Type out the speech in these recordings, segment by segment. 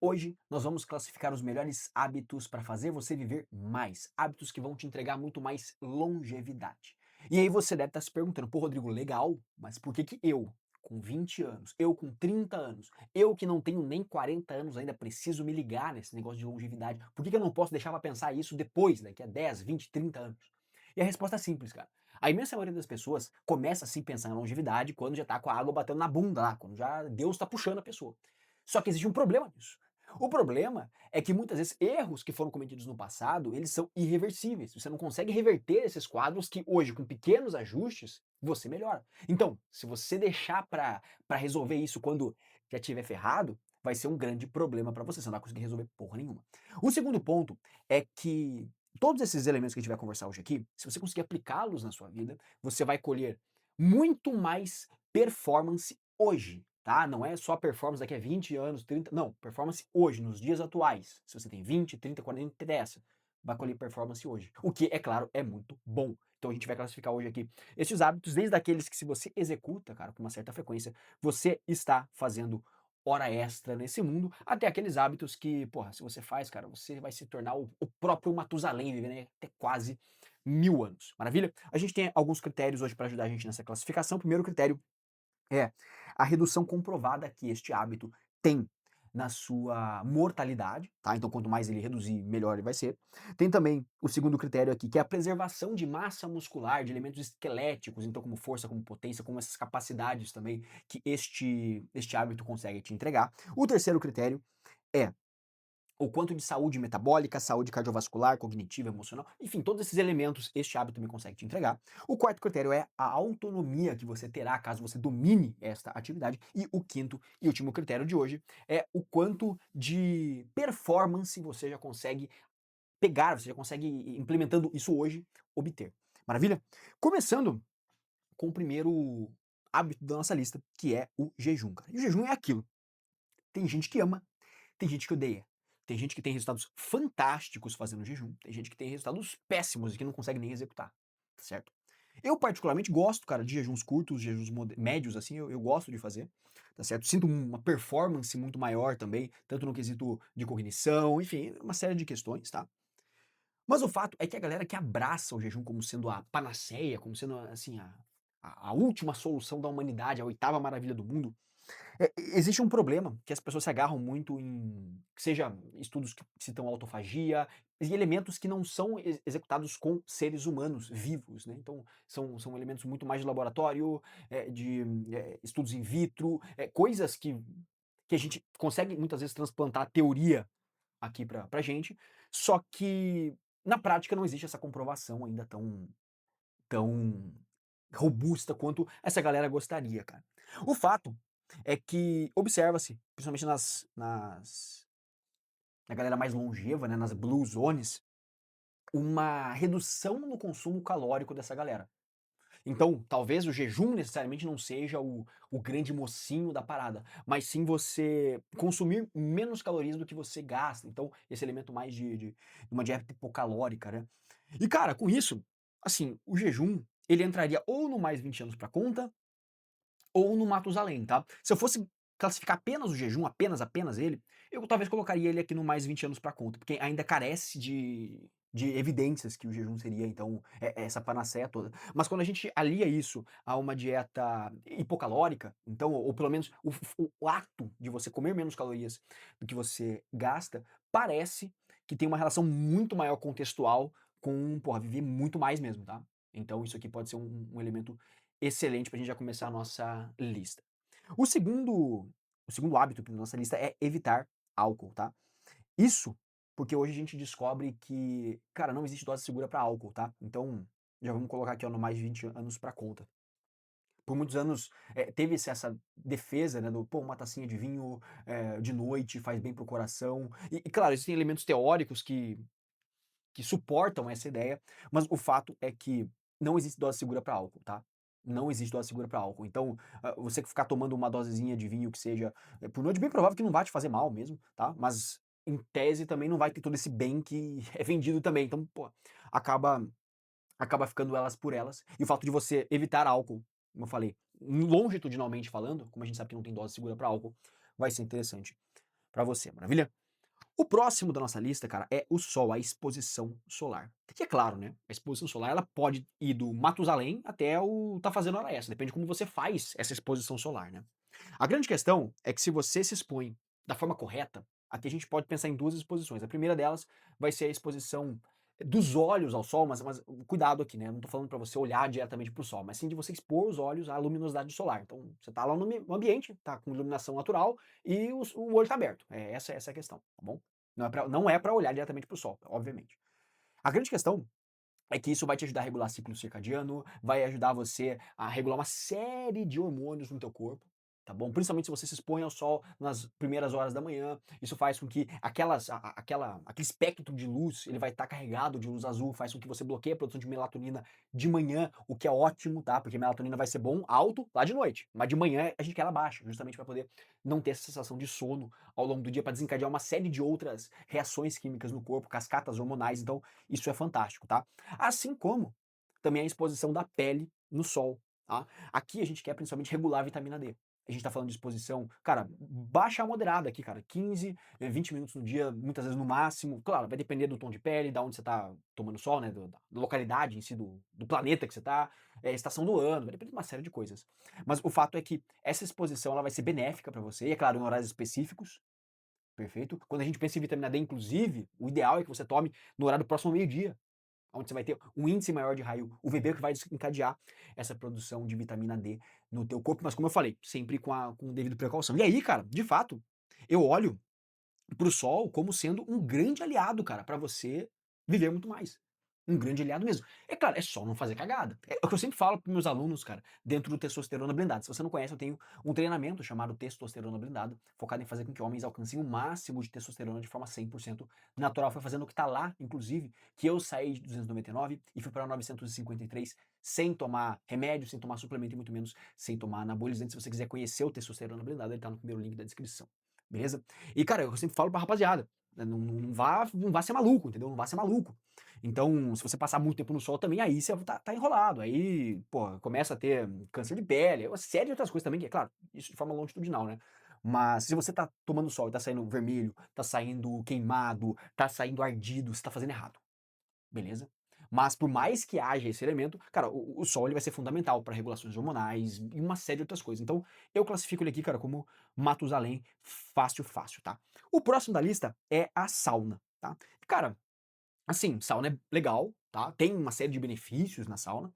Hoje nós vamos classificar os melhores hábitos para fazer você viver mais, hábitos que vão te entregar muito mais longevidade. E aí você deve estar se perguntando, pô, Rodrigo, legal, mas por que que eu, com 20 anos, eu com 30 anos, eu que não tenho nem 40 anos ainda, preciso me ligar nesse negócio de longevidade? Por que que eu não posso deixar para pensar isso depois, daqui a 10, 20, 30 anos? E a resposta é simples, cara. A imensa maioria das pessoas começa a se pensar em longevidade quando já tá com a água batendo na bunda lá, quando já Deus está puxando a pessoa. Só que existe um problema nisso. O problema é que muitas vezes erros que foram cometidos no passado, eles são irreversíveis. Você não consegue reverter esses quadros que hoje, com pequenos ajustes, você melhora. Então, se você deixar para resolver isso quando já tiver ferrado, vai ser um grande problema para você. Você não vai conseguir resolver porra nenhuma. O segundo ponto é que todos esses elementos que a gente vai conversar hoje aqui, se você conseguir aplicá-los na sua vida, você vai colher muito mais performance hoje, tá? Não é só performance daqui a 20 anos, 30, não, performance hoje, nos dias atuais. Se você tem 20, 30, 40, não interessa, vai colher performance hoje. O que, é claro, é muito bom. Então a gente vai classificar hoje aqui esses hábitos, desde aqueles que se você executa, cara, com uma certa frequência, você está fazendo hora extra nesse mundo, até aqueles hábitos que, porra, se você faz, cara, você vai se tornar o próprio Matusalém, vivendo até quase 1000 anos. Maravilha? A gente tem alguns critérios hoje para ajudar a gente nessa classificação. O primeiro critério é a redução comprovada que este hábito tem na sua mortalidade, tá? Então, quanto mais ele reduzir, melhor ele vai ser. Tem também o segundo critério aqui, que é a preservação de massa muscular, de elementos esqueléticos, então como força, como potência, como essas capacidades também que este hábito consegue te entregar. O terceiro critério é o quanto de saúde metabólica, saúde cardiovascular, cognitiva, emocional, enfim, todos esses elementos este hábito também consegue te entregar. O quarto critério é a autonomia que você terá caso você domine esta atividade. E o quinto e último critério de hoje é o quanto de performance você já consegue pegar, você já consegue, implementando isso hoje, obter. Maravilha? Começando com o primeiro hábito da nossa lista, que é o jejum, cara. E o jejum é aquilo. Tem gente que ama, tem gente que odeia. Tem gente que tem resultados fantásticos fazendo jejum, tem gente que tem resultados péssimos e que não consegue nem executar, tá certo? Eu particularmente gosto, cara, de jejuns curtos, jejuns médios, assim, eu gosto de fazer, tá certo? Sinto uma performance muito maior também, tanto no quesito de cognição, enfim, uma série de questões, tá? Mas o fato é que a galera que abraça o jejum como sendo a panaceia, como sendo, assim, a última solução da humanidade, a oitava maravilha do mundo, existe um problema que as pessoas se agarram muito em, seja estudos que citam autofagia e elementos que não são executados com seres humanos vivos, né? Então são elementos muito mais de laboratório, de estudos in vitro, coisas que a gente consegue muitas vezes transplantar a teoria aqui pra gente, só que na prática não existe essa comprovação ainda tão robusta quanto essa galera gostaria, cara. O fato é que observa-se, principalmente na galera mais longeva, né, nas blue zones, uma redução no consumo calórico dessa galera. Então, talvez o jejum necessariamente não seja o grande mocinho da parada, mas sim você consumir menos calorias do que você gasta. Então, esse elemento mais de uma dieta hipocalórica, né? E cara, com isso, assim, o jejum, ele entraria ou no mais 20 anos pra conta, ou no Matusalém, tá? Se eu fosse classificar apenas o jejum, apenas ele, eu talvez colocaria ele aqui no mais 20 anos pra conta, porque ainda carece de evidências que o jejum seria, então, essa panaceia toda. Mas quando a gente alia isso a uma dieta hipocalórica, então, ou pelo menos o ato de você comer menos calorias do que você gasta, parece que tem uma relação muito maior contextual com, porra, viver muito mais mesmo, tá? Então isso aqui pode ser um elemento excelente para a gente já começar a nossa lista. O segundo, o segundo hábito da nossa lista é evitar álcool, tá? Isso porque hoje a gente descobre que, cara, não existe dose segura para álcool, tá? Então, já vamos colocar aqui ó, no mais de 20 anos para conta. Por muitos anos teve-se essa defesa, né, do pô, uma tacinha de vinho de noite faz bem pro coração. E claro, existem elementos teóricos que suportam essa ideia, mas o fato é que não existe dose segura para álcool, tá? Não existe dose segura para álcool. Então, você ficar tomando uma dosezinha de vinho que seja por noite, bem provável que não vai te fazer mal mesmo, tá? Mas em tese também não vai ter todo esse bem que é vendido também. Então, pô, acaba acaba ficando elas por elas. E o fato de você evitar álcool, como eu falei, longitudinalmente falando, como a gente sabe que não tem dose segura para álcool, vai ser interessante. pra você, maravilha? O próximo da nossa lista, cara, é o sol, a exposição solar. Que é claro, né, a exposição solar ela pode ir do Matusalém até o tá fazendo hora extra, depende de como você faz essa exposição solar, né. A grande questão é que se você se expõe da forma correta, aqui a gente pode pensar em 2 exposições. A primeira delas vai ser a exposição dos olhos ao sol, mas cuidado aqui, né, eu não tô falando para você olhar diretamente para o sol, mas sim de você expor os olhos à luminosidade solar. Então, você tá lá no ambiente, tá com iluminação natural e o olho tá aberto. Essa é a questão, tá bom? Não é pra olhar diretamente para o sol, obviamente. A grande questão é que isso vai te ajudar a regular ciclo circadiano, vai ajudar você a regular uma série de hormônios no teu corpo, tá bom? Principalmente se você se expõe ao sol nas primeiras horas da manhã, isso faz com que aquele espectro de luz, ele vai estar carregado de luz azul, faz com que você bloqueie a produção de melatonina de manhã, o que é ótimo, tá? Porque melatonina vai ser bom alto lá de noite, mas de manhã a gente quer ela baixa, justamente para poder não ter essa sensação de sono ao longo do dia, para desencadear uma série de outras reações químicas no corpo, cascatas hormonais, então isso é fantástico, tá? Assim como também a exposição da pele no sol, tá? Aqui a gente quer principalmente regular a vitamina D. A gente tá falando de exposição, cara, baixa a moderada aqui, cara, 15, 20 minutos no dia, muitas vezes no máximo. Claro, vai depender do tom de pele, da onde você tá tomando sol, né, da localidade em si, do planeta que você tá, estação do ano, vai depender de uma série de coisas. Mas o fato é que essa exposição ela vai ser benéfica para você, e é claro, em horários específicos, perfeito? Quando a gente pensa em vitamina D, inclusive, o ideal é que você tome no horário próximo ao meio-dia, onde você vai ter um índice maior de raio UVB que vai desencadear essa produção de vitamina D no teu corpo, mas como eu falei, sempre com devido precaução. E aí, cara, de fato, eu olho para o sol como sendo um grande aliado, cara, para você viver muito mais. Um grande aliado mesmo. É claro, é só não fazer cagada. É o que eu sempre falo para meus alunos, cara, dentro do Testosterona Blindada. Se você não conhece, eu tenho um treinamento chamado Testosterona Blindada, focado em fazer com que homens alcancem o máximo de testosterona de forma 100% natural. Foi fazendo o que tá lá, inclusive, que eu saí de 299 e fui para 953 sem tomar remédio, sem tomar suplemento e muito menos sem tomar anabolizante. Se você quiser conhecer o Testosterona Blindada, ele tá no primeiro link da descrição. Beleza? E, cara, eu sempre falo pra rapaziada, né, não vá ser maluco, entendeu? Não vá ser maluco. Então, se você passar muito tempo no sol também, aí você tá enrolado. Aí, pô, começa a ter câncer de pele, uma série de outras coisas também, que é claro, isso de forma longitudinal, né? Mas se você tá tomando sol e tá saindo vermelho, tá saindo queimado, tá saindo ardido, você tá fazendo errado. Beleza? Mas por mais que haja esse elemento, cara, o sol ele vai ser fundamental para regulações hormonais e uma série de outras coisas. Então, eu classifico ele aqui, cara, como Matusalém fácil, fácil, tá? O próximo da lista é a sauna, tá? Cara, assim, sauna é legal, tá? Tem uma série de benefícios na sauna,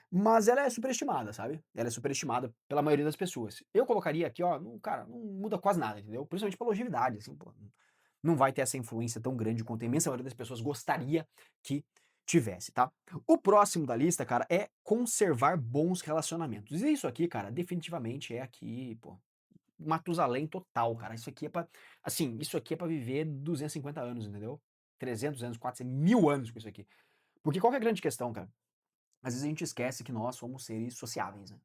mas ela é superestimada, sabe? Ela é superestimada pela maioria das pessoas. Eu colocaria aqui, ó, cara, não muda quase nada, entendeu? Principalmente pra longevidade, assim, pô, não vai ter essa influência tão grande quanto a imensa maioria das pessoas gostaria que tivesse, tá? O próximo da lista, cara, é conservar bons relacionamentos. E isso aqui, cara, definitivamente é aqui, pô, Matusalém total, cara. Isso aqui é pra, assim, isso aqui é pra viver 250 anos, entendeu? 300 anos, 400, 1000 anos com isso aqui. Porque qual que é a grande questão, cara? Às vezes a gente esquece que nós somos seres sociáveis, né?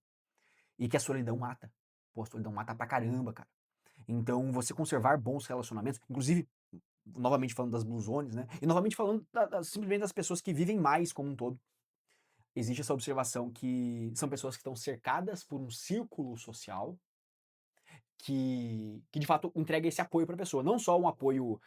E que a solidão mata. Pô, a solidão mata pra caramba, cara. Então, você conservar bons relacionamentos, inclusive novamente falando das blue zones, né? E novamente falando simplesmente das pessoas que vivem mais como um todo. Existe essa observação que são pessoas que estão cercadas por um círculo social que de fato entrega esse apoio para a pessoa. Não só um apoio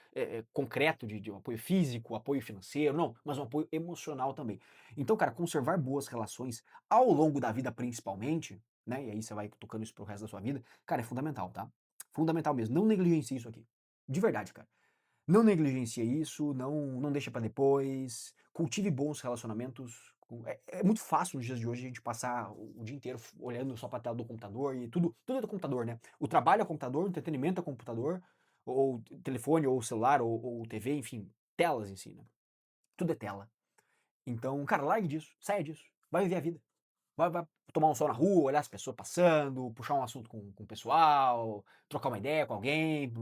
concreto, de um apoio físico, apoio financeiro, não, mas um apoio emocional também. Então, cara, conservar boas relações ao longo da vida, principalmente, né? E aí você vai tocando isso pro resto da sua vida, cara, é fundamental, tá? Fundamental mesmo. Não negligencie isso aqui. De verdade, cara. Não negligencie isso, não deixa pra depois, cultive bons relacionamentos. É muito fácil nos dias de hoje a gente passar o dia inteiro olhando só pra tela do computador e tudo é do computador, né. O trabalho é computador, o entretenimento é computador, ou telefone, ou celular, ou TV, enfim, telas em si, né. Tudo é tela. Então, cara, largue disso, saia disso, vai viver a vida. Vai tomar um sol na rua, olhar as pessoas passando, puxar um assunto com o pessoal, trocar uma ideia com alguém,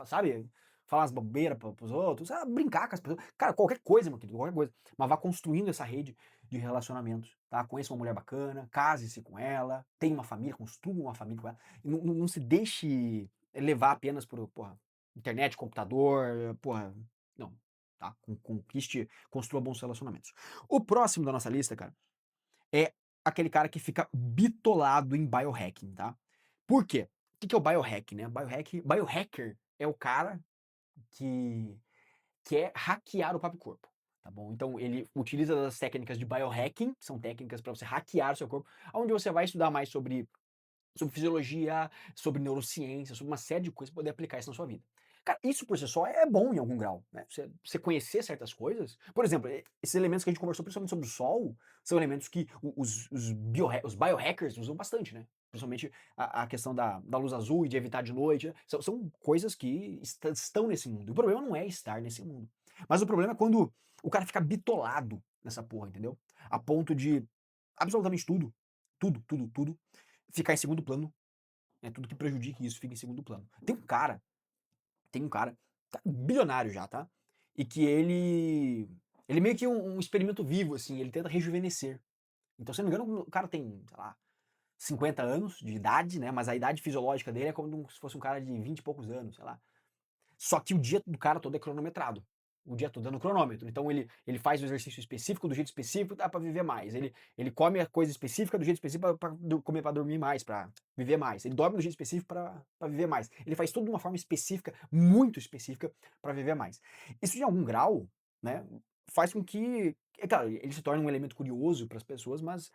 sabe? Falar umas bobeiras para os outros, brincar com as pessoas. Cara, qualquer coisa, meu querido, qualquer coisa. Mas vá construindo essa rede de relacionamentos, tá? Conheça uma mulher bacana, case-se com ela, tenha uma família, construa uma família com ela. E não se deixe levar apenas por, porra, internet, computador, porra, não, tá? Conquiste, construa bons relacionamentos. O próximo da nossa lista, cara, é aquele cara que fica bitolado em biohacking, tá? Por quê? O que é o biohack, né? Biohacker é o cara que quer hackear o próprio corpo, tá bom? Então ele utiliza das técnicas de biohacking, que são técnicas para você hackear o seu corpo, onde você vai estudar mais sobre fisiologia, sobre neurociência, sobre uma série de coisas pra poder aplicar isso na sua vida. Cara, isso por si só é bom em algum grau, né, você conhecer certas coisas, por exemplo, esses elementos que a gente conversou, principalmente sobre o sol, são elementos que os biohackers usam bastante, né, principalmente a questão da luz azul e de evitar de noite, né, são coisas que estão nesse mundo. O problema não é estar nesse mundo, mas o problema é quando o cara fica bitolado nessa porra, entendeu? A ponto de absolutamente tudo, tudo ficar em segundo plano, né, tudo que prejudique isso fica em segundo plano. Tem um cara, bilionário já, tá, e que ele meio que um experimento vivo, assim, ele tenta rejuvenescer. Então, se eu não me engano, o cara tem, sei lá, 50 anos de idade, né, mas a idade fisiológica dele é como se fosse um cara de 20 e poucos anos, sei lá. Só que o dia do cara todo é cronometrado. O dia todo é no cronômetro. Então ele faz o exercício específico, do jeito específico, dá pra viver mais. Ele come a coisa específica do jeito específico pra comer pra dormir mais, pra viver mais. Ele dorme do jeito específico pra viver mais. Ele faz tudo de uma forma específica, muito específica, pra viver mais. Isso em algum grau, né, faz com que, é claro, ele se torne um elemento curioso para as pessoas, mas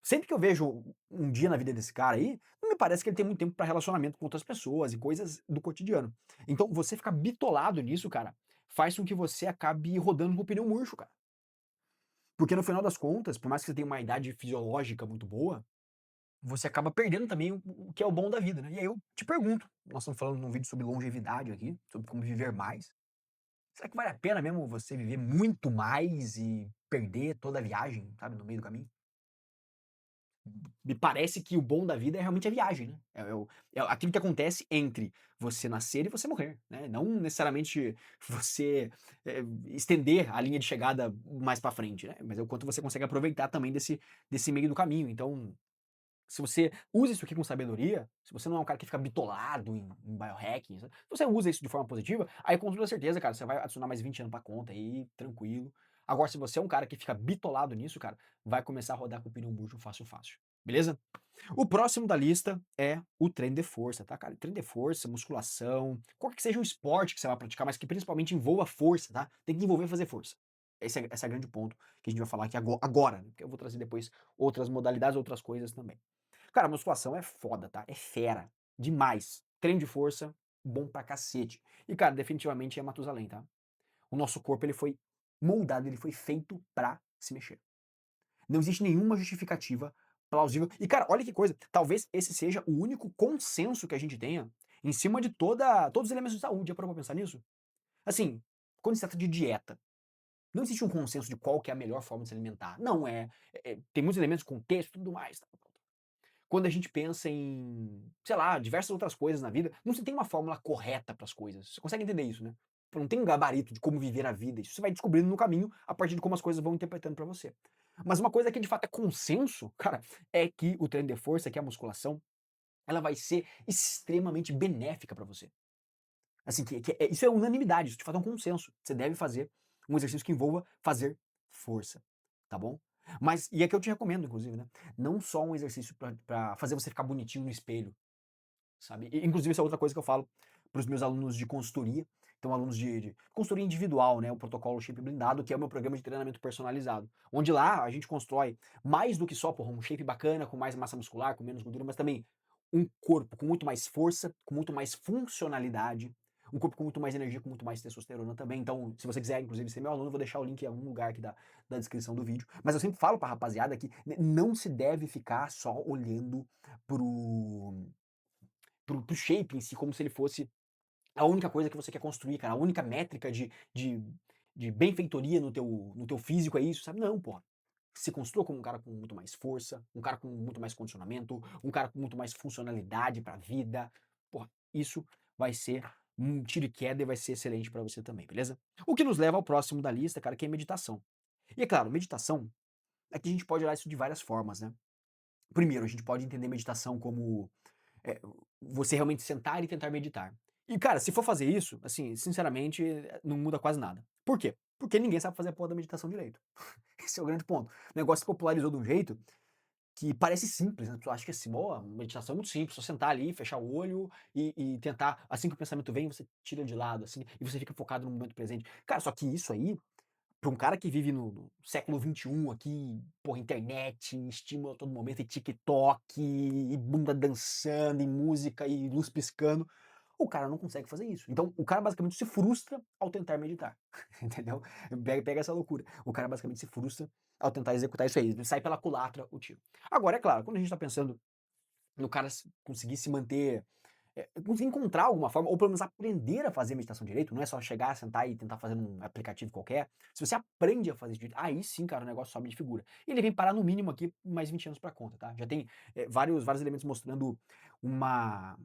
sempre que eu vejo um dia na vida desse cara aí, não me parece que ele tem muito tempo para relacionamento com outras pessoas e coisas do cotidiano. Então, você ficar bitolado nisso, cara, faz com que você acabe rodando com o pneu murcho, cara. Porque no final das contas, por mais que você tenha uma idade fisiológica muito boa, você acaba perdendo também o que é o bom da vida, né? E aí eu te pergunto, nós estamos falando num vídeo sobre longevidade aqui, sobre como viver mais. Será que vale a pena mesmo você viver muito mais e perder toda a viagem, sabe, no meio do caminho? Me parece que o bom da vida é realmente a viagem, né? É aquilo que acontece entre você nascer e você morrer, né? Não necessariamente você, estender a linha de chegada mais pra frente, né? Mas é o quanto você consegue aproveitar também desse meio do caminho. Então, se você usa isso aqui com sabedoria, se você não é um cara que fica bitolado em biohacking, se você usa isso de forma positiva, aí com toda certeza, cara, você vai adicionar mais 20 anos pra conta aí, tranquilo. Agora, se você é um cara que fica bitolado nisso, cara, vai começar a rodar com o pneu murcho fácil, fácil. Beleza? O próximo da lista é o treino de força, tá, cara? Treino de força, musculação, qualquer que seja o esporte que você vai praticar, mas que principalmente envolva força, tá? Tem que envolver fazer força. Esse é o grande ponto que a gente vai falar aqui agora, né? Porque eu vou trazer depois outras modalidades, outras coisas também. Cara, musculação é foda, tá? É fera. Demais. Treino de força, bom pra cacete. E, cara, definitivamente é Matusalém, tá? O nosso corpo, ele foi moldado, ele foi feito pra se mexer. Não existe nenhuma justificativa plausível. E, cara, olha que coisa, talvez esse seja o único consenso que a gente tenha em cima de todos os elementos de saúde. Já parou pra pensar nisso? Assim, quando se trata de dieta, não existe um consenso de qual que é a melhor forma de se alimentar. Não é. Tem muitos elementos, contexto e tudo mais. Tá? Quando a gente pensa em, sei lá, diversas outras coisas na vida, não se tem uma fórmula correta para as coisas. Você consegue entender isso, né? Não tem um gabarito de como viver a vida. Isso você vai descobrindo no caminho a partir de como as coisas vão interpretando para você. Mas uma coisa que de fato é consenso, cara, é que o treino de força, que é a musculação, ela vai ser extremamente benéfica para você. Assim, isso é unanimidade, isso de fato é um consenso. Você deve fazer um exercício que envolva fazer força, tá bom? Mas, e é que eu te recomendo, inclusive, né? Não só um exercício pra fazer você ficar bonitinho no espelho, sabe? Inclusive, isso é outra coisa que eu falo para os meus alunos de consultoria. Então, alunos de consultoria individual, né? O protocolo Shape Blindado, que é o meu programa de treinamento personalizado. Onde lá a gente constrói mais do que só, porra, um shape bacana, com mais massa muscular, com menos gordura, mas também um corpo com muito mais força, com muito mais funcionalidade, um corpo com muito mais energia, com muito mais testosterona também. Então, se você quiser, inclusive, ser meu aluno, eu vou deixar o link em algum lugar aqui da descrição do vídeo. Mas eu sempre falo pra rapaziada que não se deve ficar só olhando pro pro shape em si, como se ele fosse a única coisa que você quer construir, cara, a única métrica de benfeitoria no teu físico é isso, sabe? Não, porra. Se construa como um cara com muito mais força, um cara com muito mais condicionamento, um cara com muito mais funcionalidade pra vida. Porra, isso vai ser um tiro e queda e vai ser excelente pra você também, beleza? O que nos leva ao próximo da lista, cara, que é meditação. E é claro, meditação, aqui a gente pode olhar isso de várias formas, né? Primeiro, a gente pode entender meditação como é, você realmente sentar e tentar meditar. E, cara, se for fazer isso, assim, sinceramente, não muda quase nada. Por quê? Porque ninguém sabe fazer a porra da meditação direito. Esse é o grande ponto. O negócio se popularizou de um jeito que parece simples, né, a pessoa acha que assim, ó, meditação é muito simples, só sentar ali, fechar o olho e tentar assim que o pensamento vem, você tira de lado, assim, e você fica focado no momento presente. Cara, só que isso aí, para um cara que vive no século XXI aqui, porra, internet, estímulo a todo momento, e TikTok, e bunda dançando, e música, e luz piscando, o cara não consegue fazer isso. Então, o cara basicamente se frustra ao tentar meditar, entendeu? Pega essa loucura. O cara basicamente se frustra ao tentar executar isso aí, ele sai pela culatra o tiro. Agora, é claro, quando a gente tá pensando no cara conseguir se manter, conseguir encontrar alguma forma, ou pelo menos aprender a fazer meditação direito, não é só chegar, sentar e tentar fazer num aplicativo qualquer. Se você aprende a fazer direito, aí sim, cara, o negócio sobe de figura. E ele vem parar no mínimo aqui mais 20 anos pra conta, tá? Já tem vários elementos mostrando uma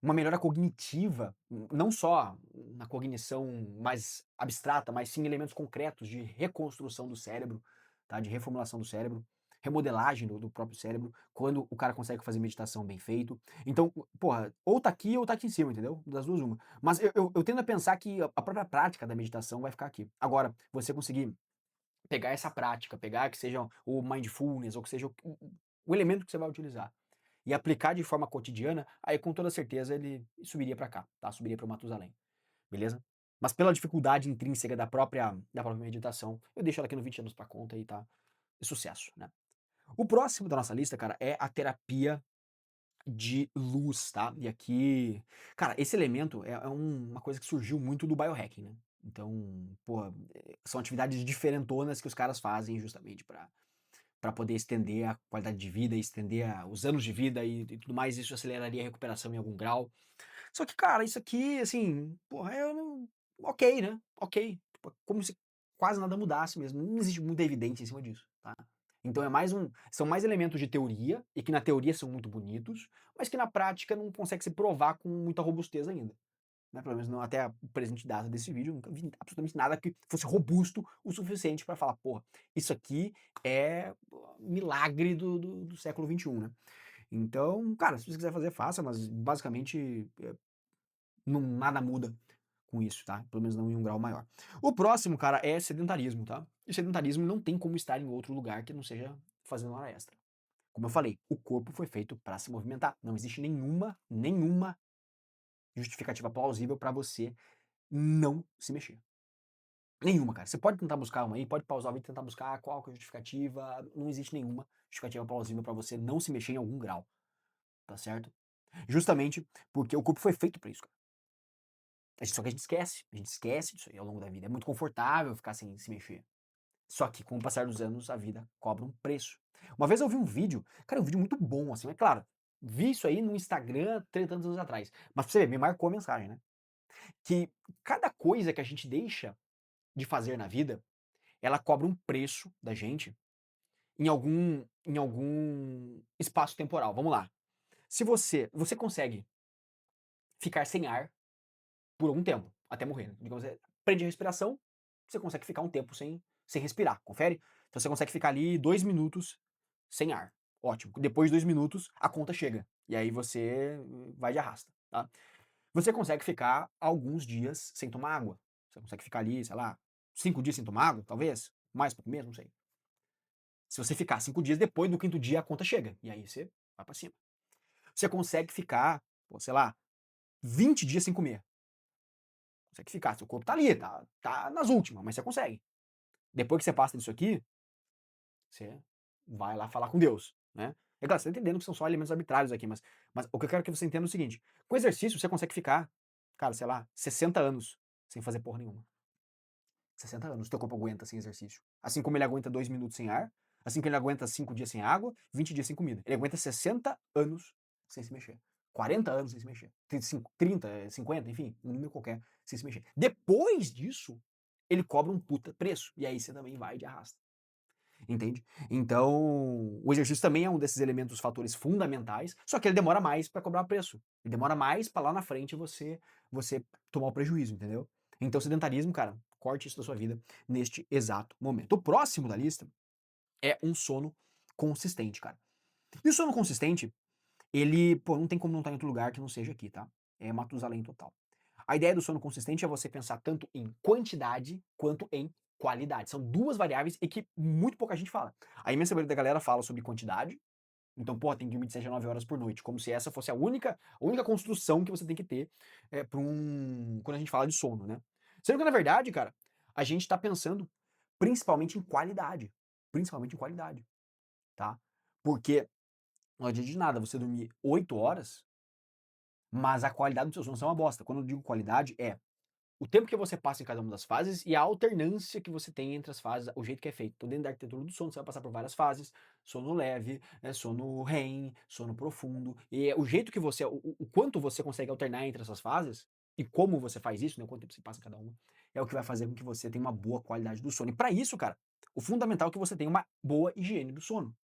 uma melhora cognitiva, não só na cognição mais abstrata, mas sim elementos concretos de reconstrução do cérebro, tá? De reformulação do cérebro, remodelagem do próprio cérebro, quando o cara consegue fazer meditação bem feito. Então, porra, ou tá aqui em cima, entendeu? Das duas, uma. Mas eu tendo a pensar que a própria prática da meditação vai ficar aqui. Agora, você conseguir pegar essa prática, pegar que seja o mindfulness, ou que seja o elemento que você vai utilizar e aplicar de forma cotidiana, aí com toda certeza ele subiria para cá, tá? Subiria para o Matusalém, beleza? Mas pela dificuldade intrínseca da própria meditação, eu deixo ela aqui no 20 anos para conta e tá sucesso, né? O próximo da nossa lista, cara, é a terapia de luz, tá? E aqui, cara, esse elemento é uma coisa que surgiu muito do biohacking, né? Então, porra, são atividades diferentonas que os caras fazem justamente para poder estender a qualidade de vida, estender os anos de vida e tudo mais, isso aceleraria a recuperação em algum grau. Só que, cara, isso aqui, assim, porra, ok, né? Ok. Tipo, é como se quase nada mudasse mesmo. Não existe muita evidência em cima disso, tá? Então são mais elementos de teoria, e que na teoria são muito bonitos, mas que na prática não consegue se provar com muita robustez ainda. Né? Pelo menos não até o presente data desse vídeo, eu nunca vi absolutamente nada que fosse robusto o suficiente para falar, porra, isso aqui é milagre do século XXI, né? Então, cara, se você quiser fazer, faça, mas basicamente nada muda com isso, tá? Pelo menos não em um grau maior. O próximo, cara, é sedentarismo, tá? E sedentarismo não tem como estar em outro lugar que não seja fazendo hora extra. Como eu falei, o corpo foi feito para se movimentar. Não existe nenhuma justificativa plausível para você não se mexer. Nenhuma, cara. Você pode tentar buscar uma aí, pode pausar o vídeo e tentar buscar qual que é a justificativa. Não existe nenhuma justificativa plausível para você não se mexer em algum grau, tá certo? Justamente porque o corpo foi feito para isso, cara. Só que a gente esquece. A gente esquece disso aí ao longo da vida. É muito confortável ficar sem se mexer. Só que com o passar dos anos, a vida cobra um preço. Uma vez eu vi um vídeo, cara, um vídeo muito bom, assim, mas claro, vi isso aí no Instagram 30 anos atrás. Mas pra você ver, me marcou a mensagem, né? Que cada coisa que a gente deixa de fazer na vida, ela cobra um preço da gente em algum espaço temporal. Vamos lá. Se você consegue ficar sem ar por algum tempo, até morrer, né? Digamos, prende a respiração, você consegue ficar um tempo sem respirar, confere? Então você consegue ficar ali 2 minutos sem ar. Ótimo. Depois de 2 minutos, a conta chega. E aí você vai de arrasta, tá? Você consegue ficar alguns dias sem tomar água. Você consegue ficar ali, sei lá, 5 dias sem tomar água, talvez? Mais, pouco mesmo, não sei. Se você ficar 5 dias, depois do quinto dia a conta chega. E aí você vai pra cima. Você consegue ficar, pô, sei lá, 20 dias sem comer. Consegue ficar. Seu corpo tá ali, tá nas últimas, mas você consegue. Depois que você passa disso aqui, você vai lá falar com Deus, né? É claro, você tá entendendo que são só elementos arbitrários aqui, mas o que eu quero que você entenda é o seguinte: com exercício você consegue ficar, cara, sei lá, 60 anos sem fazer porra nenhuma. 60 anos, teu corpo aguenta sem exercício. Assim como ele aguenta 2 minutos sem ar, assim como ele aguenta 5 dias sem água, 20 dias sem comida. Ele aguenta 60 anos sem se mexer. 40 anos sem se mexer. 35, 30, 50, enfim, um número qualquer sem se mexer. Depois disso, ele cobra um puta preço. E aí você também vai de arrasta. Entende? Então, o exercício também é um desses elementos, fatores fundamentais, só que ele demora mais para cobrar preço. Ele demora mais para lá na frente você tomar o prejuízo, entendeu? Então, sedentarismo, cara, corte isso da sua vida neste exato momento. O próximo da lista é um sono consistente, cara. E o sono consistente, ele, pô, não tem como não estar em outro lugar que não seja aqui, tá? É Matusalém total. A ideia do sono consistente é você pensar tanto em quantidade quanto em qualidade. São 2 variáveis e que muito pouca gente fala. A imensa maioria da galera fala sobre quantidade, então, pô, tem que dormir de 7 a 9 horas por noite, como se essa fosse a única construção que você tem que ter, pra quando a gente fala de sono, né. Sendo que na verdade, cara, a gente tá pensando principalmente em qualidade, tá. Porque não adianta de nada você dormir 8 horas, mas a qualidade do seu sono ser uma bosta. Quando eu digo qualidade, é o tempo que você passa em cada uma das fases e a alternância que você tem entre as fases, o jeito que é feito. Então, dentro da arquitetura do sono, você vai passar por várias fases: sono leve, sono REM, sono profundo. E o jeito que você, o quanto você consegue alternar entre essas fases e como você faz isso, né, o quanto tempo você passa em cada uma, é o que vai fazer com que você tenha uma boa qualidade do sono. E para isso, cara, o fundamental é que você tenha uma boa higiene do sono.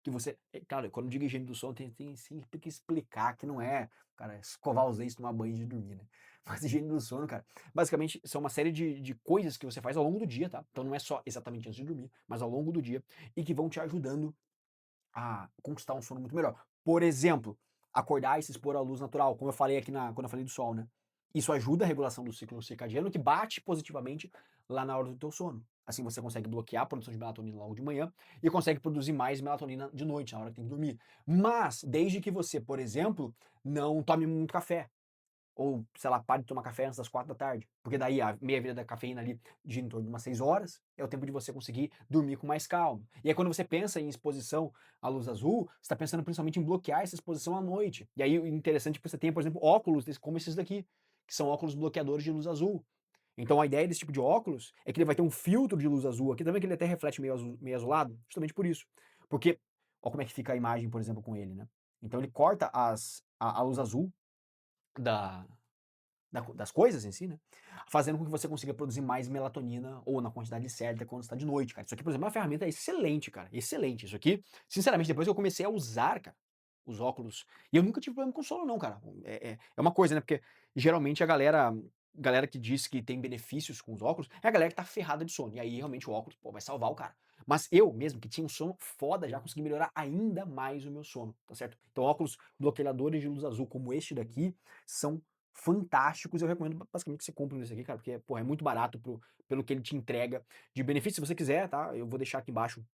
Que você claro, quando eu digo higiene do sono, tem sempre que explicar que não é, cara, escovar os dentes, tomar banho de dormir, né. Mas higiene do sono, cara, basicamente são uma série de coisas que você faz ao longo do dia, tá. Então não é só exatamente antes de dormir, mas ao longo do dia, e que vão te ajudando a conquistar um sono muito melhor. Por exemplo, acordar e se expor à luz natural, como eu falei aqui quando eu falei do sol, né. Isso ajuda a regulação do ciclo circadiano, que bate positivamente lá na hora do teu sono. Assim você consegue bloquear a produção de melatonina logo de manhã e consegue produzir mais melatonina de noite, na hora que tem que dormir. Mas, desde que você, por exemplo, não tome muito café. Ou, sei lá, pare de tomar café antes das 4 da tarde, porque daí a meia-vida da cafeína ali gira em torno de umas 6 horas, é o tempo de você conseguir dormir com mais calma. E aí quando você pensa em exposição à luz azul, você está pensando principalmente em bloquear essa exposição à noite. E aí o interessante é que você tenha, por exemplo, óculos como esses daqui, que são óculos bloqueadores de luz azul. Então a ideia desse tipo de óculos é que ele vai ter um filtro de luz azul aqui também, que ele até reflete meio azulado, justamente por isso. Porque, ó como é que fica a imagem, por exemplo, com ele, né. Então ele corta a luz azul da das coisas em si, né, fazendo com que você consiga produzir mais melatonina ou na quantidade certa quando está de noite, cara. Isso aqui, por exemplo, é uma ferramenta excelente, cara, excelente. Isso aqui, sinceramente, depois que eu comecei a usar, cara, os óculos, e eu nunca tive problema com sono não, cara. É uma coisa, né, porque geralmente a galera que diz que tem benefícios com os óculos, é a galera que tá ferrada de sono, e aí realmente o óculos, pô, vai salvar o cara. Mas eu mesmo, que tinha um sono foda, já consegui melhorar ainda mais o meu sono, tá certo? Então óculos bloqueadores de luz azul como este daqui, são fantásticos, eu recomendo basicamente que você compre um desse aqui, cara, porque, pô, é muito barato pelo que ele te entrega de benefício. Se você quiser, tá, eu vou deixar aqui embaixo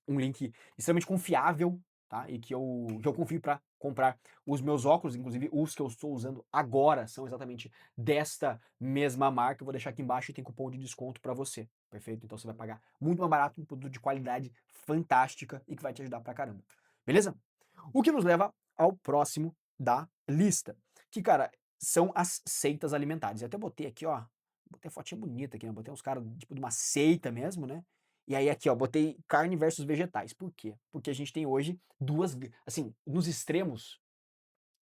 um link extremamente confiável, tá, e que eu confio para comprar os meus óculos, inclusive os que eu estou usando agora são exatamente desta mesma marca. Eu vou deixar aqui embaixo e tem cupom de desconto para você, perfeito? Então você vai pagar muito mais barato, um produto de qualidade fantástica e que vai te ajudar pra caramba, beleza? O que nos leva ao próximo da lista, que, cara, são as seitas alimentares. Eu até botei aqui, ó, botei a fotinha bonita aqui, né, botei uns caras tipo de uma seita mesmo, né, e aí aqui, ó, botei carne versus vegetais. Por quê? Porque a gente tem hoje assim, nos extremos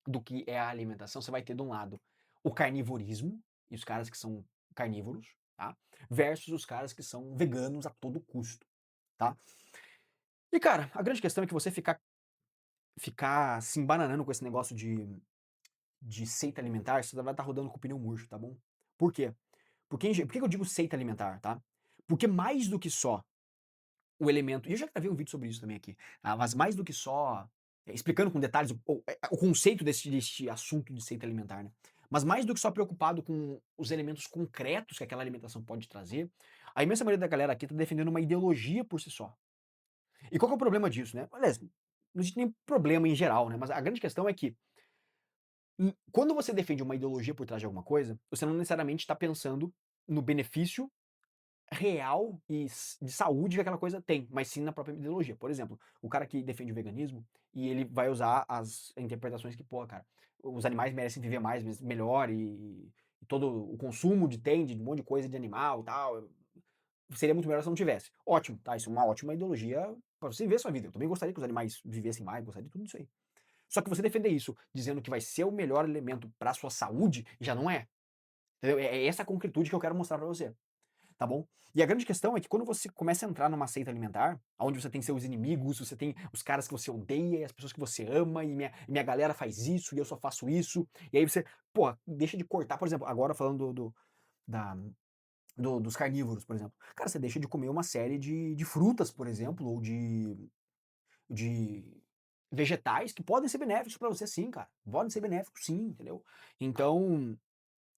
do que é a alimentação, você vai ter de um lado o carnivorismo, e os caras que são carnívoros, tá, versus os caras que são veganos a todo custo, tá. E cara, a grande questão é que você ficar se embananando com esse negócio de seita alimentar, você vai estar rodando com o pneu murcho, tá bom? Por quê? Por que que eu digo seita alimentar, tá? Porque mais do que só o elemento, e eu já gravei um vídeo sobre isso também aqui, mas mais do que só explicando com detalhes o conceito deste assunto de seita alimentar, né? Mas mais do que só preocupado com os elementos concretos que aquela alimentação pode trazer, a imensa maioria da galera aqui tá defendendo uma ideologia por si só. E qual que é o problema disso, né? Aliás, não existe nem problema em geral, né? Mas a grande questão é que quando você defende uma ideologia por trás de alguma coisa, você não necessariamente está pensando no benefício real e de saúde que aquela coisa tem, mas sim na própria ideologia. Por exemplo, o cara que defende o veganismo e ele vai usar as interpretações que, pô, cara, os animais merecem viver mais, melhor e todo o consumo de um monte de coisa de animal e tal, seria muito melhor se não tivesse. Ótimo, tá? Isso é uma ótima ideologia para você viver a sua vida. Eu também gostaria que os animais vivessem mais, gostaria de tudo isso aí. Só que você defender isso dizendo que vai ser o melhor elemento para sua saúde, já não é. Entendeu? É essa a concretude que eu quero mostrar para você, tá bom? E a grande questão é que quando você começa a entrar numa seita alimentar, onde você tem seus inimigos, você tem os caras que você odeia e as pessoas que você ama, e minha galera faz isso e eu só faço isso, e aí você, pô, deixa de cortar, por exemplo, agora falando da, dos carnívoros, por exemplo. Cara, você deixa de comer uma série de frutas, por exemplo, ou de vegetais que podem ser benéficos para você sim, cara. Podem ser benéficos sim, entendeu? Então,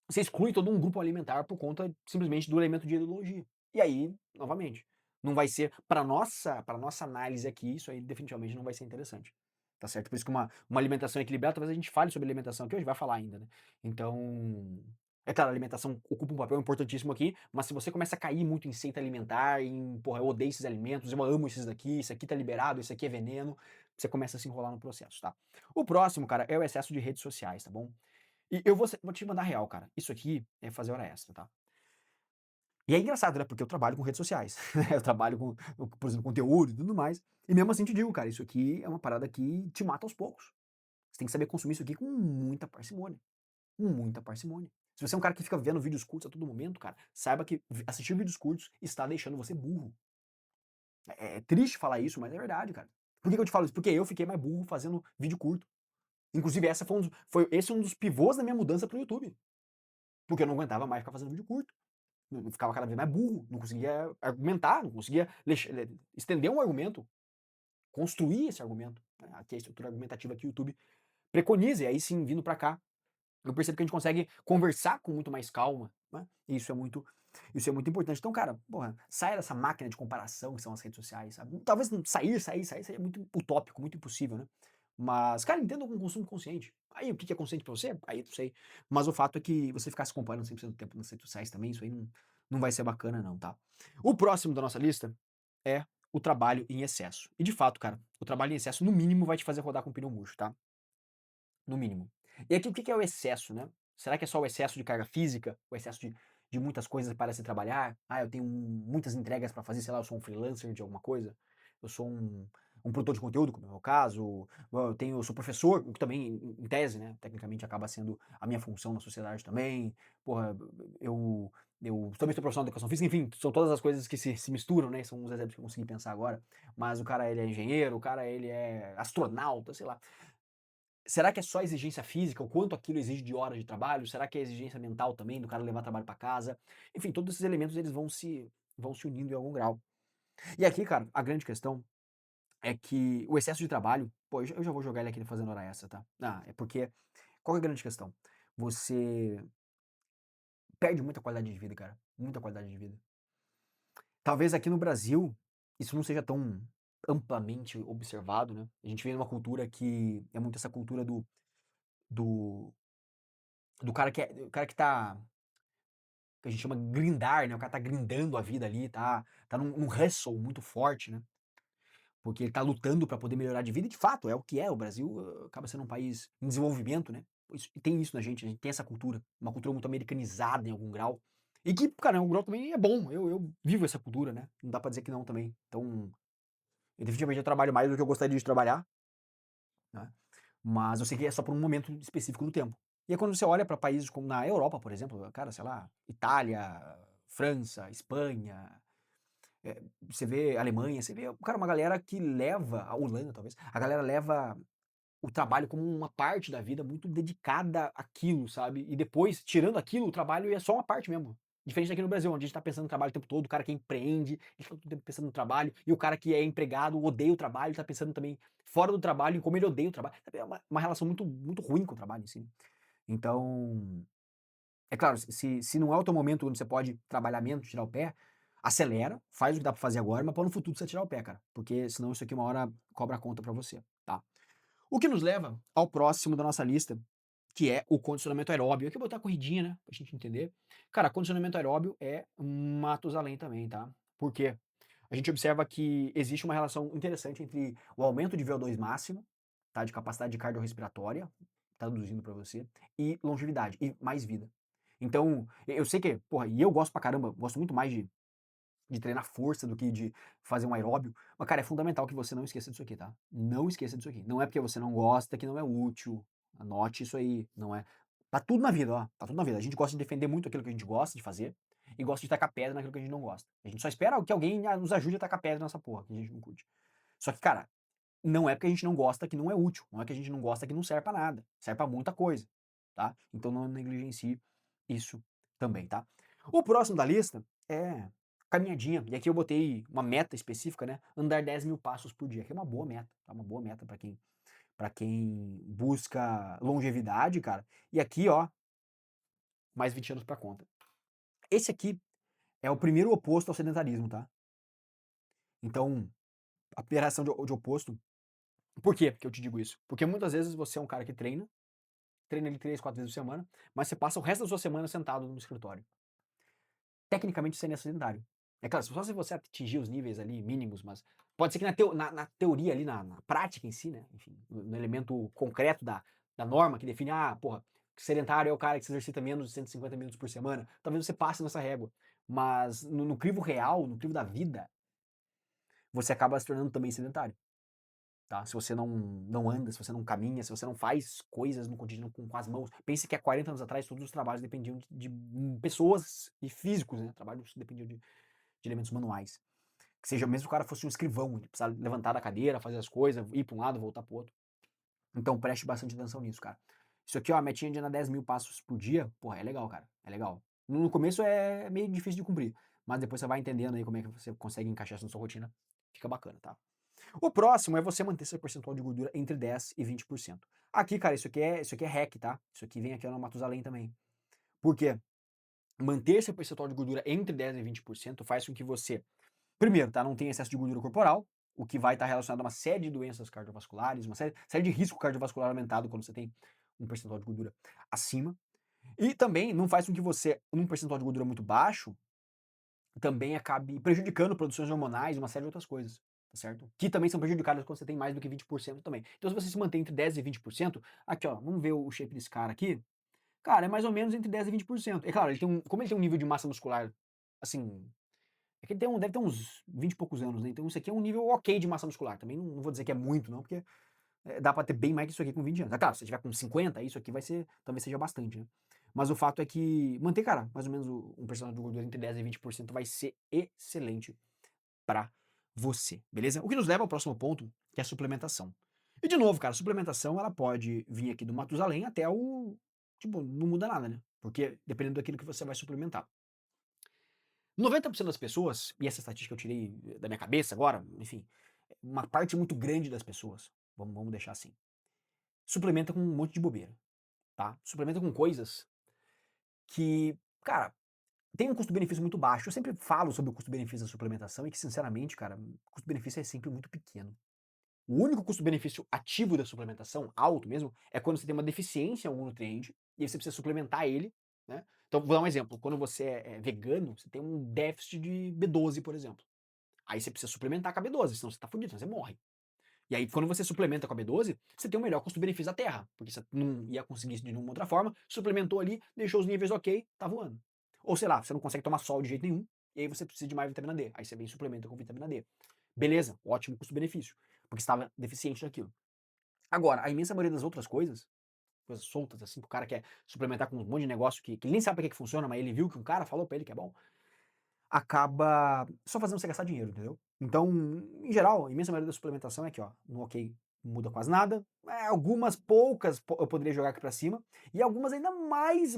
você exclui todo um grupo alimentar por conta simplesmente do elemento de ideologia. E aí, novamente, não vai ser para nossa análise aqui, isso aí definitivamente não vai ser interessante, tá certo? Por isso que uma alimentação equilibrada, talvez a gente fale sobre alimentação aqui hoje, vai falar ainda, né. Então, é claro, a alimentação ocupa um papel importantíssimo aqui, mas se você começa a cair muito em seita alimentar, em: "Porra, eu odeio esses alimentos, eu amo esses daqui, isso aqui tá liberado, isso aqui é veneno", você começa a se enrolar no processo, tá. O próximo, cara, é o excesso de redes sociais, tá bom? E eu vou te mandar real, cara, isso aqui é fazer hora extra, tá. E é engraçado, né, porque eu trabalho com redes sociais, né, eu trabalho com produzindo conteúdo e tudo mais, e mesmo assim te digo, cara, isso aqui é uma parada que te mata aos poucos. Você tem que saber consumir isso aqui com muita parcimônia, com muita parcimônia. Se você é um cara que fica vendo vídeos curtos a todo momento, cara, saiba que assistir vídeos curtos está deixando você burro. É triste falar isso, mas é verdade, cara. Por que que eu te falo isso? Porque eu fiquei mais burro fazendo vídeo curto. Inclusive essa foi esse um dos pivôs da minha mudança para o YouTube, porque eu não aguentava mais ficar fazendo vídeo curto. Eu ficava cada vez mais burro, não conseguia argumentar, não conseguia estender um argumento, construir esse argumento, né, aqui é a estrutura argumentativa que o YouTube preconiza, e aí sim, vindo para cá, eu percebo que a gente consegue conversar com muito mais calma, né, e isso é muito importante. Então, cara, porra, saia dessa máquina de comparação que são as redes sociais, sabe. Talvez não sair seria muito utópico, muito impossível, né. Mas, cara, entenda com consumo consciente. Aí, o que que é consciente pra você? Aí não sei. Mas o fato é que você ficar se comparando 100% do tempo nas redes sociais também, isso aí não vai ser bacana não, tá. O próximo da nossa lista é o trabalho em excesso. E de fato, cara, o trabalho em excesso, no mínimo, vai te fazer rodar com pneu murcho, tá. No mínimo. E aqui o que que é o excesso, né? Será que é só o excesso de carga física? O excesso de muitas coisas para se trabalhar? Ah, eu tenho muitas entregas para fazer, sei lá, eu sou um freelancer de alguma coisa, eu sou um produtor de conteúdo, como é o meu caso, eu sou professor, o que também, em tese, né, tecnicamente acaba sendo a minha função na sociedade também. Porra, eu, eu também sou profissional de educação física, enfim, são todas as coisas que se misturam, né? São uns exemplos que eu consegui pensar agora. Mas o cara, ele é engenheiro, o cara, ele é astronauta, sei lá. Será que é só exigência física, o quanto aquilo exige de horas de trabalho? Será que é exigência mental também, do cara levar trabalho para casa? Enfim, todos esses elementos eles vão se unindo em algum grau. E aqui, cara, a grande questão é que o excesso de trabalho, pô, eu já vou jogar ele aqui no fazendo hora extra, tá? Ah, é porque qual que é a grande questão? Você perde muita qualidade de vida, cara, muita qualidade de vida. Talvez aqui no Brasil isso não seja tão amplamente observado, né? A gente vem numa cultura que é muito essa cultura do do cara que tá que a gente chama grindar, né, o cara tá grindando a vida ali, tá num hustle muito forte, né, porque ele tá lutando pra poder melhorar de vida e de fato é o que é, o Brasil, acaba sendo um país em desenvolvimento, né, isso tem isso na gente, a gente tem essa cultura, uma cultura muito americanizada em algum grau, e que, cara, em algum grau também é bom, eu vivo essa cultura, né, não dá pra dizer que não também. Então, eu definitivamente eu trabalho mais do que eu gostaria de trabalhar, né, mas eu sei que é só por um momento específico do tempo. E aí quando você olha para países como na Europa, por exemplo, cara, sei lá, Itália, França, Espanha, você vê Alemanha, você vê, cara, uma galera que leva a Holanda talvez, a galera leva o trabalho como uma parte da vida muito dedicada àquilo, sabe. E depois, tirando aquilo, o trabalho é só uma parte mesmo. Diferente daqui no Brasil, onde a gente tá pensando no trabalho o tempo todo, o cara que empreende, a gente tá todo tempo pensando no trabalho, e o cara que é empregado odeia o trabalho, tá pensando também fora do trabalho, em como ele odeia o trabalho. Sabe, é uma relação muito muito ruim com o trabalho em si. Então, é claro, se não é o teu momento onde você pode trabalhar menos, tirar o pé, acelera, faz o que dá pra fazer agora, mas pra no futuro você tirar o pé, cara, porque senão isso aqui uma hora cobra a conta pra você, tá. O que nos leva ao próximo da nossa lista, que é o condicionamento aeróbio. Aqui eu vou botar corridinha, né, pra gente entender. Cara, condicionamento aeróbio é Matusalém também, tá. Por quê? A gente observa que existe uma relação interessante entre o aumento de VO2 máximo, tá, de capacidade cardiorrespiratória, traduzindo para você, e longevidade, e mais vida. Então, eu sei que, porra, e eu gosto pra caramba, gosto muito mais de treinar força do que de fazer um aeróbio. Mas, cara, é fundamental que você não esqueça disso aqui, tá? Não esqueça disso aqui. Não é porque você não gosta que não é útil. Anote isso aí. Não é. Tá tudo na vida, ó. Tá tudo na vida. A gente gosta de defender muito aquilo que a gente gosta de fazer e gosta de tacar pedra naquilo que a gente não gosta. A gente só espera que alguém nos ajude a tacar pedra nessa porra que a gente não curte. Só que, cara, não é porque a gente não gosta que não é útil. Não é que a gente não gosta que não serve pra nada. Serve pra muita coisa, tá? Então não negligencie isso também, tá? O próximo da lista é caminhadinha. E aqui eu botei uma meta específica, né? Andar 10.000 passos por dia, que é uma boa meta, tá? Uma boa meta para quem busca longevidade, cara. E aqui, ó, mais 20 anos pra conta. Esse aqui é o primeiro oposto ao sedentarismo, tá? Então, a reação de oposto. Por quê que eu te digo isso? Porque muitas vezes você é um cara que treina ali 3, 4 vezes por semana, mas você passa o resto da sua semana sentado no escritório. Tecnicamente você não é sedentário. É claro, só se você atingir os níveis ali mínimos, mas pode ser que na teoria ali, na prática em si, né, enfim, no elemento concreto da norma que define, porra, sedentário é o cara que se exercita menos de 150 minutos por semana, talvez você passe nessa régua. Mas no crivo real, no crivo da vida, você acaba se tornando também sedentário. Tá? Se você não anda, se você não caminha, se você não faz coisas no cotidiano com as mãos. Pense que há 40 anos atrás todos os trabalhos dependiam de pessoas e físicos, né? Trabalhos dependiam de elementos manuais. Que seja, mesmo que o cara fosse um escrivão, ele precisava levantar da cadeira, fazer as coisas, ir para um lado, voltar para o outro. Então preste bastante atenção nisso, cara. Isso aqui, ó, a metinha de andar 10 mil passos por dia, porra, é legal, cara. É legal. No começo é meio difícil de cumprir, mas depois você vai entendendo aí como é que você consegue encaixar isso na sua rotina. Fica bacana, tá? O próximo é você manter seu percentual de gordura entre 10 e 20%. Aqui, cara, isso aqui é hack, tá? Isso aqui vem aqui no Matusalém também. Por quê? Manter seu percentual de gordura entre 10 e 20% faz com que você, primeiro, tá, não tenha excesso de gordura corporal, o que vai estar relacionado a uma série de doenças cardiovasculares, uma série de risco cardiovascular aumentado quando você tem um percentual de gordura acima. E também não faz com que você, num percentual de gordura muito baixo, também acabe prejudicando produções hormonais e uma série de outras coisas, tá certo? Que também são prejudicadas quando você tem mais do que 20% também. Então, se você se mantém entre 10 e 20%, aqui ó, vamos ver o shape desse cara aqui. Cara, é mais ou menos entre 10 e 20%. É claro, como ele tem um nível de massa muscular, assim, é que ele deve ter uns 20 e poucos anos, né? Então isso aqui é um nível ok de massa muscular. Também não vou dizer que é muito, não, porque dá pra ter bem mais que isso aqui com 20 anos. É claro, se você tiver com 50, isso aqui vai ser, talvez seja bastante, né? Mas o fato é que manter, cara, mais ou menos um percentual de gordura entre 10 e 20% vai ser excelente para você, beleza? O que nos leva ao próximo ponto, que é a suplementação. E de novo, cara, a suplementação ela pode vir aqui do Matusalém até o. Tipo, não muda nada, né? Porque dependendo daquilo que você vai suplementar. 90% das pessoas, e essa estatística eu tirei da minha cabeça agora, enfim, uma parte muito grande das pessoas, vamos deixar assim, suplementa com um monte de bobeira, tá? Suplementa com coisas que, cara, tem um custo-benefício muito baixo. Eu sempre falo sobre o custo-benefício da suplementação e que, sinceramente, cara, o custo-benefício é sempre muito pequeno. O único custo-benefício ativo da suplementação, alto mesmo, é quando você tem uma deficiência em algum nutriente e aí você precisa suplementar ele, né? Então, vou dar um exemplo. Quando você é vegano, você tem um déficit de B12, por exemplo. Aí você precisa suplementar com a B12, senão você tá fudido, senão você morre. E aí, quando você suplementa com a B12, você tem um melhor custo-benefício da Terra, porque você não ia conseguir isso de nenhuma outra forma, suplementou ali, deixou os níveis ok, tá voando. Ou sei lá, você não consegue tomar sol de jeito nenhum, e aí você precisa de mais vitamina D. Aí você vem e suplementa com vitamina D. Beleza, ótimo custo-benefício, porque estava deficiente daquilo. Agora, a imensa maioria das outras coisas, coisas soltas assim, que o cara quer suplementar com um monte de negócio que ele nem sabe pra que funciona, mas ele viu que um cara falou pra ele que é bom, acaba só fazendo você gastar dinheiro, entendeu? Então, em geral, a imensa maioria da suplementação é aqui, ó, no ok, não muda quase nada. Algumas poucas eu poderia jogar aqui pra cima, e algumas ainda mais,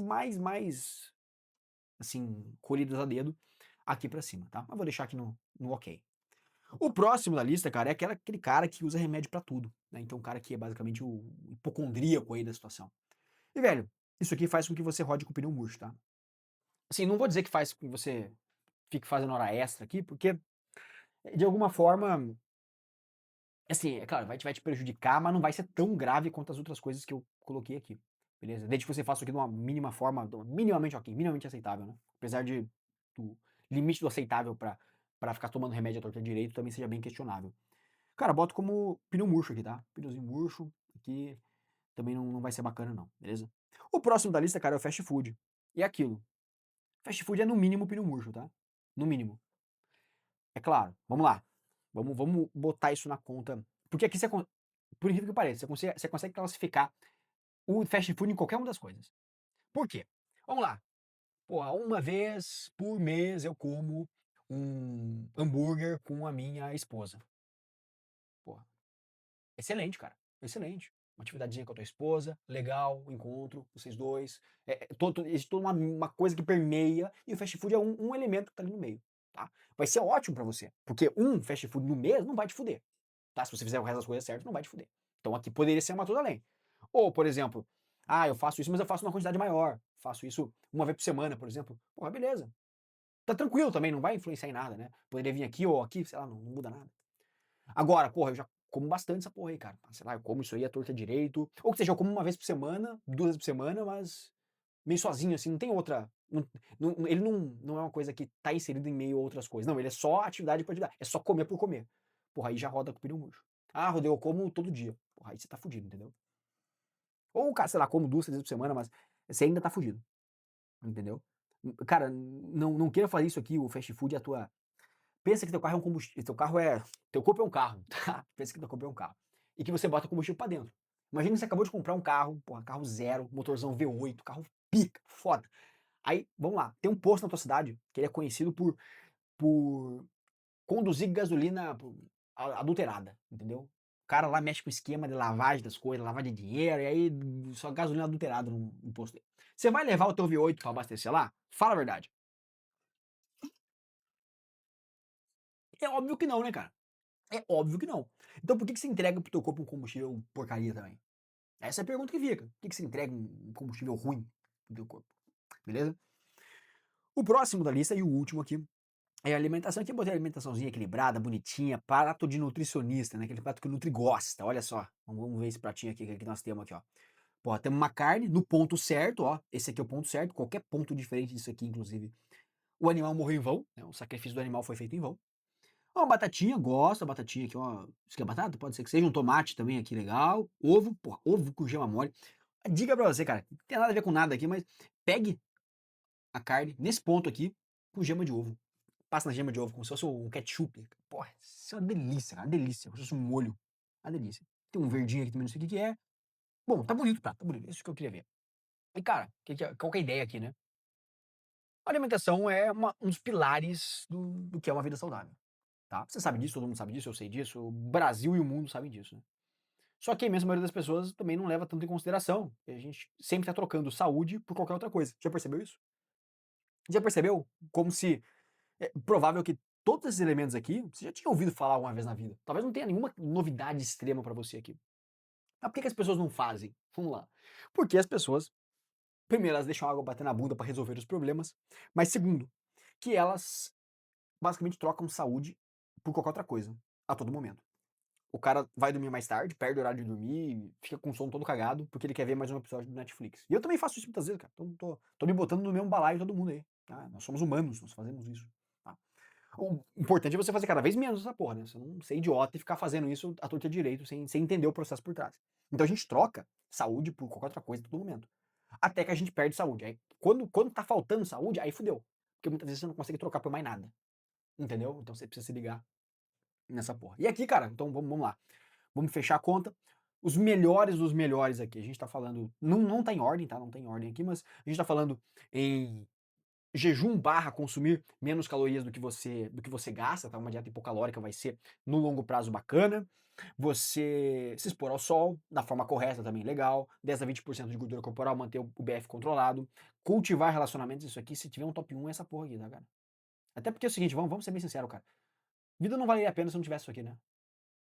assim, colhidas a dedo aqui pra cima, tá? Mas vou deixar aqui no ok. O próximo da lista, cara, é aquele cara que usa remédio pra tudo, né? Então, o cara que é basicamente o hipocondríaco aí da situação. E, velho, isso aqui faz com que você rode com o pneu murcho, tá? Assim, não vou dizer que faz com que você fique fazendo hora extra aqui, porque de alguma forma, assim, é claro, vai te prejudicar, mas não vai ser tão grave quanto as outras coisas que eu coloquei aqui, beleza? Desde que você faça isso aqui de uma mínima forma, minimamente ok, minimamente aceitável, né? Apesar do limite do aceitável pra ficar tomando remédio à torta direito também seja bem questionável. Cara, boto como pneu murcho aqui, tá? Pneuzinho murcho, aqui também não vai ser bacana não, beleza? O próximo da lista, cara, é o fast food. E é aquilo, fast food é no mínimo pneu murcho, tá? No mínimo. É claro, vamos lá. Vamos botar isso na conta. Porque aqui você, por incrível que pareça, você consegue classificar o fast food em qualquer uma das coisas. Por quê? Vamos lá. Porra, uma vez por mês eu como um hambúrguer com a minha esposa. Porra, excelente, cara. Excelente. Uma atividadezinha com a tua esposa, legal, um encontro, vocês dois. Existe toda uma coisa que permeia, e o fast food é um elemento que tá ali no meio, tá? Vai ser ótimo pra você, porque um fast food no mês não vai te fuder, tá? Se você fizer o resto das coisas certas, não vai te fuder. Então aqui poderia ser uma tudo além. Ou, por exemplo, eu faço isso, mas eu faço uma quantidade maior. Faço isso uma vez por semana, por exemplo. Porra, beleza. tá tranquilo também, não vai influenciar em nada, né. Poderia vir aqui ou aqui, sei lá, não muda nada. Agora, porra, eu já como bastante essa porra aí, cara. Sei lá, eu como isso aí à torta direito, ou que seja, eu como uma vez por semana, 2 vezes por semana, mas meio sozinho, assim, não tem outra ele não é uma coisa que tá inserida em meio a outras coisas. Não, ele é só atividade por atividade, é só comer por comer. Porra, aí já roda com pneu murcho. Ah, Rodrigo, eu como todo dia. Porra, aí você tá fudido, entendeu? Ou, cara, sei lá, como 2, 3 vezes por semana, mas você ainda tá fudido, entendeu? Cara, não queira fazer isso aqui, o fast food é a tua pensa que teu carro é um combustível, teu corpo é um carro, tá? Pensa que teu corpo é um carro. E que você bota combustível pra dentro. Imagina que você acabou de comprar um carro, porra, carro zero, motorzão V8, carro pica, foda. Aí, vamos lá, tem um posto na tua cidade que ele é conhecido por conduzir gasolina adulterada, entendeu? O cara lá mexe com esquema de lavagem das coisas, lavagem de dinheiro, e aí só gasolina adulterada no posto dele. Você vai levar o teu V8 pra abastecer lá? Fala a verdade. É óbvio que não, né, cara? É óbvio que não. Então por que que você entrega pro teu corpo um combustível porcaria também? Essa é a pergunta que fica. Por que que você entrega um combustível ruim pro teu corpo? Beleza? O próximo da lista e o último aqui é a alimentação. Aqui eu botei alimentaçãozinha equilibrada, bonitinha, prato de nutricionista, né? Aquele prato que o Nutri gosta. Olha só. Vamos ver esse pratinho aqui que nós temos aqui, ó. Pô, temos uma carne no ponto certo, ó. Esse aqui é o ponto certo. Qualquer ponto diferente disso aqui, inclusive, o animal morreu em vão, né? O sacrifício do animal foi feito em vão. Uma batatinha, gosto da batatinha aqui, ó. Isso aqui é batata? Pode ser que seja. Um tomate também aqui, legal. Ovo, porra, ovo com gema mole. Dica pra você, cara, não tem nada a ver com nada aqui, mas pegue a carne nesse ponto aqui com gema de ovo. Passa na gema de ovo como se fosse um ketchup. Porra, isso é uma delícia, cara, uma delícia. Como se fosse um molho. Uma delícia. Tem um verdinho aqui também, não sei o que que é. Bom, tá bonito, tá bonito. Isso que eu queria ver. E, cara, qual que é a ideia aqui, né? A alimentação é um dos pilares do que é uma vida saudável. Tá? Você sabe disso, todo mundo sabe disso, eu sei disso, o Brasil e o mundo sabem disso, né? Só que a imensa maioria das pessoas também não leva tanto em consideração. E a gente sempre tá trocando saúde por qualquer outra coisa. Já percebeu isso? Já percebeu como se é provável que todos esses elementos aqui, você já tinha ouvido falar alguma vez na vida. Talvez não tenha nenhuma novidade extrema pra você aqui. Mas por que que as pessoas não fazem? Vamos lá. Porque as pessoas, primeiro, elas deixam a água bater na bunda pra resolver os problemas, mas segundo, que elas basicamente trocam saúde por qualquer outra coisa, a todo momento. O cara vai dormir mais tarde, perde o horário de dormir, fica com o sono todo cagado, porque ele quer ver mais um episódio do Netflix. E eu também faço isso muitas vezes, cara. Então tô me botando no mesmo balaio todo mundo aí. Tá? Nós somos humanos, nós fazemos isso. Tá? O importante é você fazer cada vez menos essa porra, né? Você não ser idiota e ficar fazendo isso à torta direito, sem entender o processo por trás. Então a gente troca saúde por qualquer outra coisa a todo momento. Até que a gente perde saúde. Aí, quando tá faltando saúde, aí fudeu. Porque muitas vezes você não consegue trocar por mais nada. Entendeu? Então você precisa se ligar nessa porra. E aqui, cara, então vamos lá. Vamos fechar a conta. Os melhores dos melhores aqui. A gente tá falando. Não tá em ordem, tá? Não tem ordem aqui, mas a gente tá falando em jejum barra consumir menos calorias do que você gasta, tá? Uma dieta hipocalórica vai ser no longo prazo bacana. Você se expor ao sol da forma correta também legal. 10 a 20% de gordura corporal, manter o BF controlado. Cultivar relacionamentos, isso aqui, se tiver um top 1 é essa porra aqui, tá, cara? Até porque é o seguinte, vamos ser bem sinceros, cara. Vida não valeria a pena se não tivesse isso aqui, né?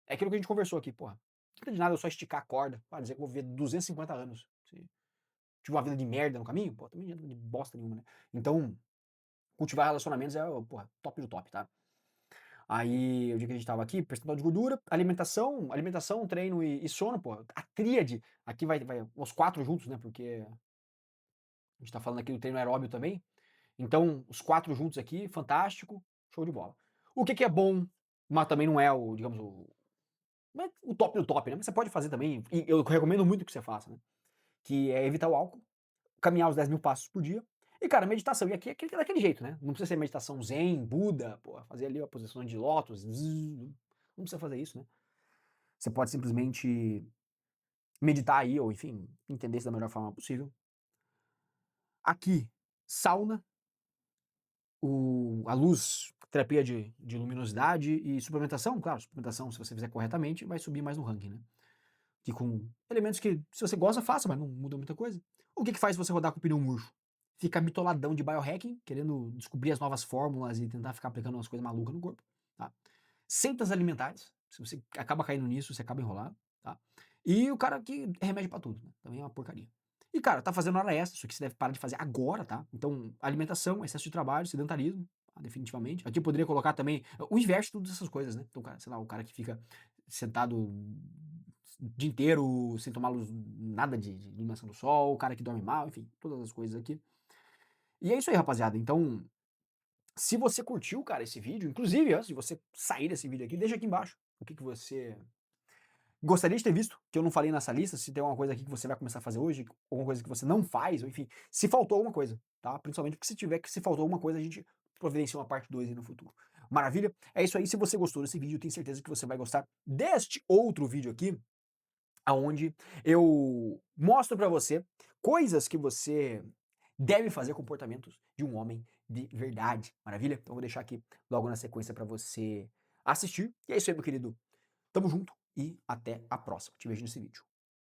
É aquilo que a gente conversou aqui, porra. Não tem de nada eu só esticar a corda pra dizer que eu vou viver 250 anos. Se tive uma vida de merda no caminho, pô, também não adianta de bosta nenhuma, né? Então, cultivar relacionamentos é, porra, top do top, tá? Aí, o dia que a gente tava aqui, percentual de gordura, alimentação, treino e sono, pô. A tríade, aqui vai os 4 juntos, né? Porque a gente tá falando aqui do treino aeróbio também. Então, os 4 juntos aqui, fantástico, show de bola. O que que é bom, mas também não é o, digamos, o top do top, né? Mas você pode fazer também, e eu recomendo muito que você faça, né? Que é evitar o álcool, caminhar os 10.000 passos por dia. E, cara, meditação. E aqui é daquele jeito, né? Não precisa ser meditação zen, Buda, pô, fazer ali a posição de lótus. Não precisa fazer isso, né? Você pode simplesmente meditar aí, ou enfim, entender isso da melhor forma possível. Aqui, sauna, a luz, terapia de luminosidade e suplementação. Claro, suplementação, se você fizer corretamente, vai subir mais no ranking, né? Que com elementos que, se você gosta, faça, mas não muda muita coisa. O que que faz você rodar com o pneu murcho? Fica bitoladão de biohacking, querendo descobrir as novas fórmulas e tentar ficar aplicando umas coisas malucas no corpo, tá? Seitas alimentares, se você acaba caindo nisso, você acaba enrolado, tá? E o cara que é remédio pra tudo, né? Também é uma porcaria. E, cara, tá fazendo hora extra, isso aqui você deve parar de fazer agora, tá? Então, alimentação, excesso de trabalho, sedentarismo, tá, definitivamente. Aqui eu poderia colocar também o inverso de todas essas coisas, né. Então, cara, sei lá, o cara que fica sentado o dia inteiro sem tomar luz nada de iluminação do sol, o cara que dorme mal, enfim, todas as coisas aqui. E é isso aí, rapaziada. Então, se você curtiu, cara, esse vídeo, inclusive antes de você sair desse vídeo aqui, deixa aqui embaixo o que que você gostaria de ter visto, que eu não falei nessa lista, se tem alguma coisa aqui que você vai começar a fazer hoje, alguma coisa que você não faz, ou enfim, se faltou alguma coisa, tá? Principalmente porque se faltou alguma coisa, a gente providencia uma parte 2 aí no futuro. Maravilha? É isso aí, se você gostou desse vídeo, eu tenho certeza que você vai gostar deste outro vídeo aqui, aonde eu mostro pra você coisas que você deve fazer, comportamentos de um homem de verdade. Maravilha? Então eu vou deixar aqui logo na sequência pra você assistir. E é isso aí, meu querido. Tamo junto e até a próxima. Te vejo nesse vídeo.